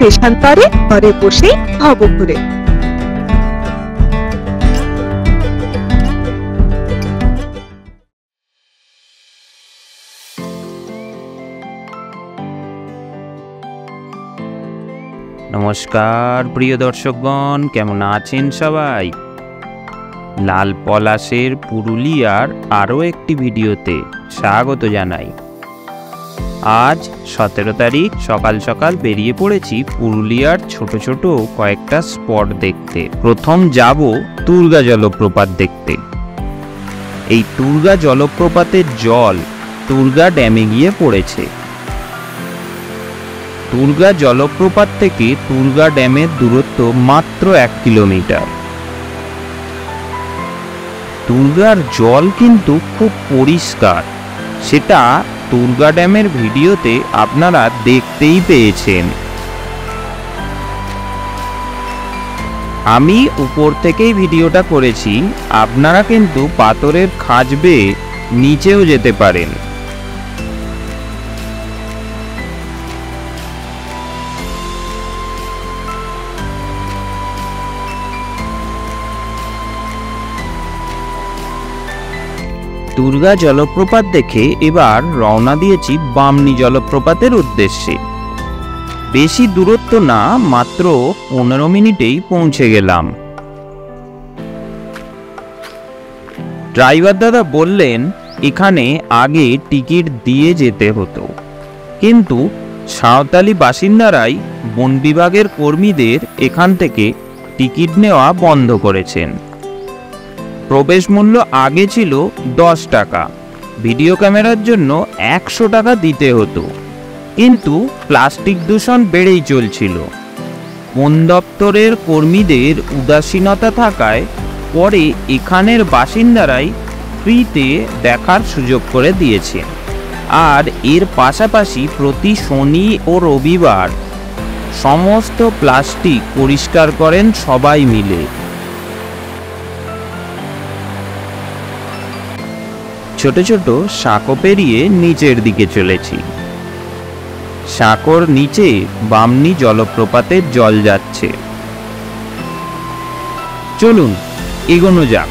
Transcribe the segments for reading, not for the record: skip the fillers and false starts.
দেশান্তরে ঘরে বসে ভবঘুরে। নমস্কার প্রিয় দর্শকগণ, কেমন আছেন সবাই? লাল পলাশের পুরুলিয়ার আরও একটি ভিডিওতে স্বাগত জানাই। আজ 17 তারিখ সকাল সকাল বেরিয়ে পড়েছি পুরুলিয়ার ছোট ছোট কয়েকটা স্পট দেখতে। প্রথম যাব তুর্গা জলপ্রপাত দেখতে। এই তুর্গা জলপ্রপাতের জল তুর্গা ড্যামে গিয়ে পড়েছে। তুর্গা জলপ্রপাত থেকে তুর্গা ড্যামের দূরত্ব মাত্র 1 কিলোমিটার। তুর্গার জল কিন্তু খুব পরিষ্কার, সেটা তুর্গা ড্যামের ভিডিওতে আপনারা দেখতেই পেয়েছেন। আমি উপর থেকেই ভিডিওটা করেছি, আপনারা কিন্তু পাথরের খাঁজ বেয়ে নিচেও যেতে পারেন। তুর্গা জলপ্রপাত দেখে এবার রওনা দিয়েছি বামনি জলপ্রপাতের উদ্দেশ্যে। বেশি দূরত্ব না, মাত্র 15 মিনিটেই পৌঁছে গেলাম। ড্রাইভার দাদা বললেন এখানে আগে টিকিট দিয়ে যেতে হতো, কিন্তু সাঁওতালি বাসিন্দারাই বন বিভাগের কর্মীদের এখান থেকে টিকিট নেওয়া বন্ধ করেছেন। প্রবেশ মূল্য আগে ছিল 10 টাকা, ভিডিও ক্যামেরার জন্য 100 টাকা দিতে হতো, কিন্তু প্লাস্টিক দূষণ বেড়েই চলছিল। বন দপ্তরের কর্মীদের উদাসীনতা থাকায় পরে এখানের বাসিন্দারাই ফ্রিতে দেখার সুযোগ করে দিয়েছে। আর এর পাশাপাশি প্রতি শনি ও রবিবার সমস্ত প্লাস্টিক পরিষ্কার করেন সবাই মিলে। ছোট ছোট সাঁকো পেরিয়ে নিচের দিকে চলেছি। সাঁকোর নিচে বামনি জলপ্রপাতের জল যাচ্ছে। চলুন এগোনো যাক।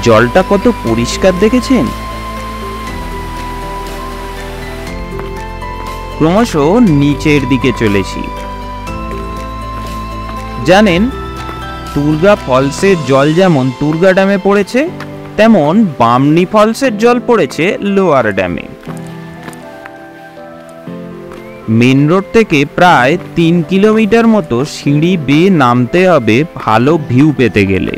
জলটা কত পরিষ্কার দেখেছেন? ক্রমশ নিচের দিকে চলেছি। জানেন, তুর্গা ফলসের জল যেমন তুর্গা ড্যামে পড়েছে, তেমন বামনি ফলসের জল পড়েছে লোয়ার ড্যামে। মেন রোড থেকে প্রায় 3 কিলোমিটার মতো সিঁড়ি বেয়ে নামতে হবে ভালো ভিউ পেতে গেলে।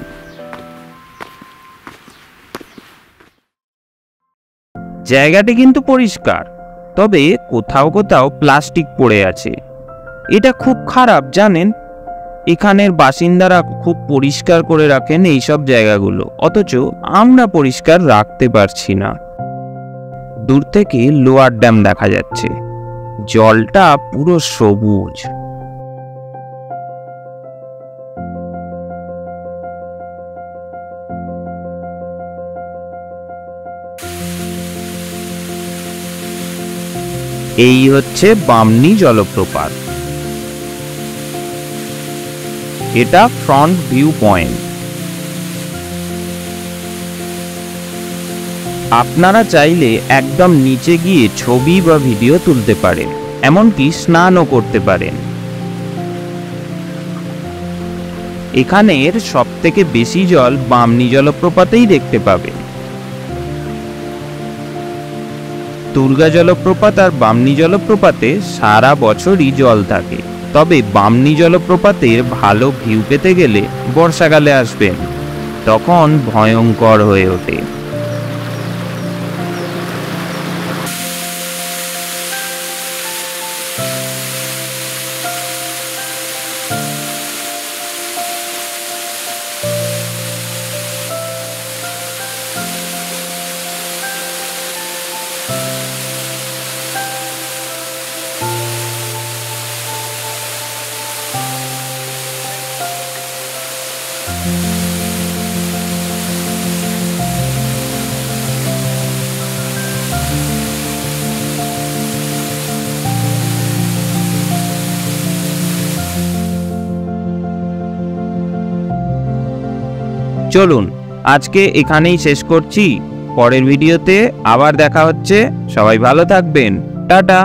জায়গাটি কিন্তু পরিষ্কার, তবে কোথাও কোথাও প্লাস্টিক পড়ে আছে। এটা খুব খারাপ, জানেন। এখানের বাসিন্দারা খুব পরিষ্কার করে রাখেন এইসব জায়গাগুলো, অথচ আমরা পরিষ্কার রাখতে পারছি না। দূর থেকে লোয়ার ড্যাম দেখা যাচ্ছে, জলটা পুরো সবুজ। এই হচ্ছে বামনি জলপ্রপাত। এটা ফ্রন্ট ভিউ পয়েন্ট। আপনারা চাইলে একদম নিচে গিয়ে ছবি বা ভিডিও তুলতে পারেন, এমনকি স্নানও করতে পারেন। এখানের সবথেকে বেশি জল বামনি জলপ্রপাতেই দেখতে পাবেন। তুর্গা জলপ্রপাত আর বামনি জলপ্রপাতে সারা বছরই জল থাকে, তবে বামনি জলপ্রপাতের ভালো ভিউ পেতে গেলে বর্ষাকালে আসবেন, তখন ভয়ঙ্কর হয়ে ওঠে। চলুন আজকে এখানেই শেষ করছি। পরের ভিডিওতে আবার দেখা হচ্ছে। সবাই ভালো থাকবেন। টাটা।